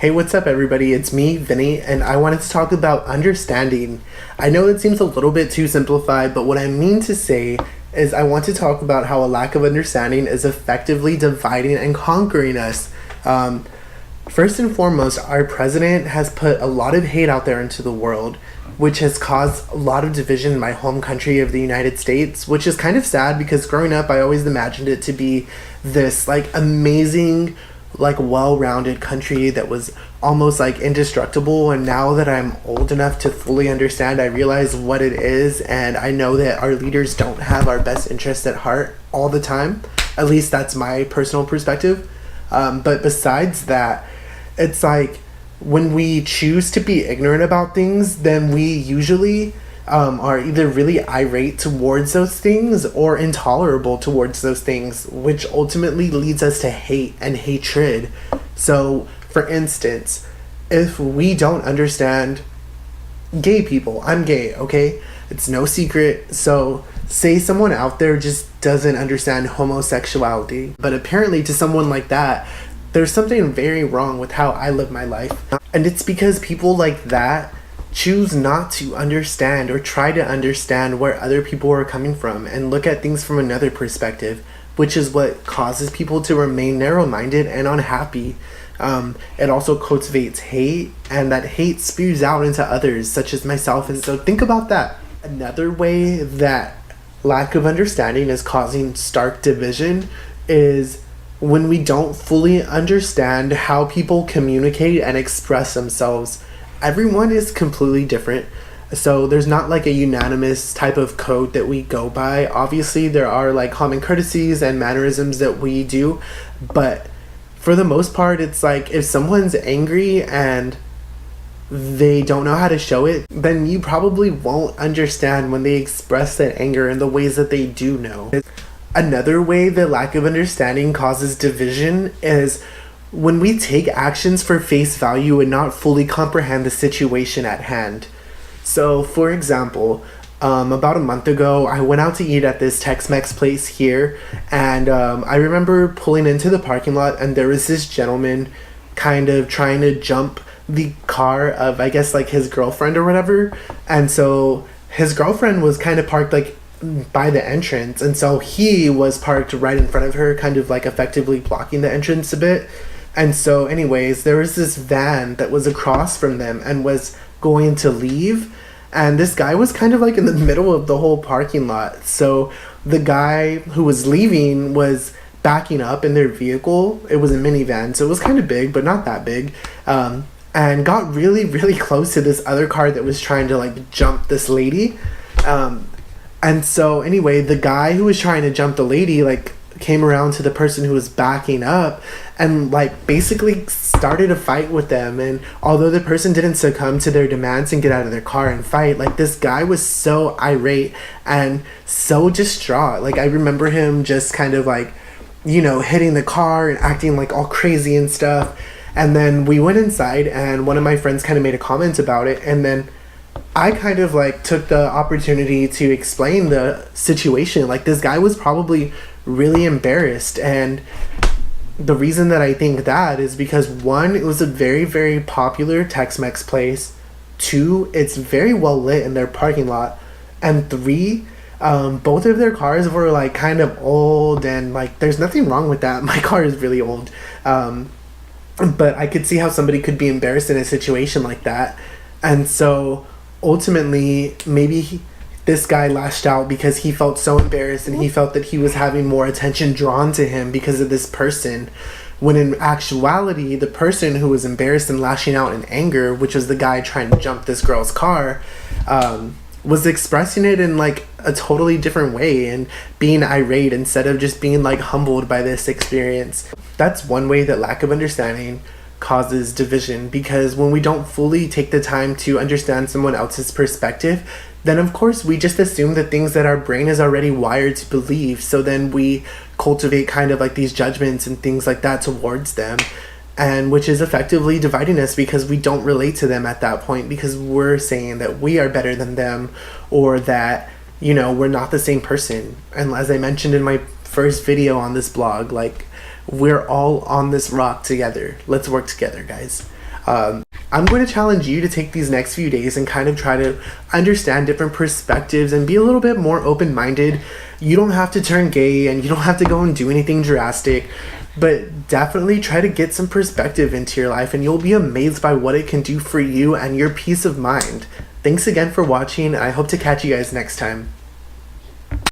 Hey, what's up, everybody? It's me, Vinny, and I wanted to talk about understanding. I know it seems a little bit too simplified, but what I mean to say is I want to talk about how a lack of understanding is effectively dividing and conquering us. First and foremost, our president has put a lot of hate out there into the world, which has caused a lot of division in my home country of the United States, which is kind of sad because growing up, I always imagined it to be this amazing, well-rounded country that was almost indestructible. And now that I'm old enough to fully understand, I realize what it is, and I know that our leaders don't have our best interests at heart all the time. At least that's my personal perspective. But besides that, it's when we choose to be ignorant about things, then we usually are either really irate towards those things or intolerable towards those things, which ultimately leads us to hate and hatred. So, for instance, if we don't understand gay people, I'm gay, okay? It's no secret. So, say someone out there just doesn't understand homosexuality, but apparently to someone like that, there's something very wrong with how I live my life. And it's because people like that choose not to understand or try to understand where other people are coming from and look at things from another perspective, which is what causes people to remain narrow-minded and unhappy. It also cultivates hate, and that hate spews out into others, such as myself. And so think about that. Another way that lack of understanding is causing stark division is when we don't fully understand how people communicate and express themselves. Everyone is completely different, so there's not a unanimous type of code that we go by. Obviously, there are common courtesies and mannerisms that we do, but for the most part, it's if someone's angry and they don't know how to show it, then you probably won't understand when they express that anger in the ways that they do know. Another way that lack of understanding causes division is when we take actions for face value and not fully comprehend the situation at hand. So, for example, about a month ago, I went out to eat at this Tex-Mex place here, and I remember pulling into the parking lot, and there was this gentleman kind of trying to jump the car of, I guess, his girlfriend or whatever. And so his girlfriend was kind of parked by the entrance, and so he was parked right in front of her, kind of effectively blocking the entrance a bit. And so anyways, there was this van that was across from them and was going to leave, and this guy was kind of in the middle of the whole parking lot. So the guy who was leaving was backing up in their vehicle. It was a minivan, so it was kind of big, but not that big, and got really, really close to this other car that was trying to jump this lady. And so anyway, the guy who was trying to jump the lady came around to the person who was backing up and basically started a fight with them. And although the person didn't succumb to their demands and get out of their car and fight, this guy was so irate and so distraught. I remember him just kind of hitting the car and acting all crazy and stuff. And then we went inside, and one of my friends kind of made a comment about it, and then I kind of took the opportunity to explain the situation. This guy was probably really embarrassed, and the reason that I think that is because, one, it was a very, very popular Tex-Mex place. Two, it's very well lit in their parking lot. And three, both of their cars were kind of old, and there's nothing wrong with that. My car is really old. But I could see how somebody could be embarrassed in a situation like that. And so ultimately, maybe this guy lashed out because he felt so embarrassed, and he felt that he was having more attention drawn to him because of this person, when in actuality, the person who was embarrassed and lashing out in anger, which was the guy trying to jump this girl's car, was expressing it in a totally different way and being irate instead of just being humbled by this experience. That's one way that lack of understanding causes division, because when we don't fully take the time to understand someone else's perspective, then of course we just assume the things that our brain is already wired to believe. So then we cultivate kind of these judgments and things like that towards them, and which is effectively dividing us because we don't relate to them at that point, because we're saying that we are better than them, or that we're not the same person. And as I mentioned in my first video on this blog, we're all on this rock together. Let's work together, guys. I'm going to challenge you to take these next few days and kind of try to understand different perspectives and be a little bit more open-minded. You don't have to turn gay and you don't have to go and do anything drastic, but definitely try to get some perspective into your life and you'll be amazed by what it can do for you and your peace of mind. Thanks again for watching. I hope to catch you guys next time.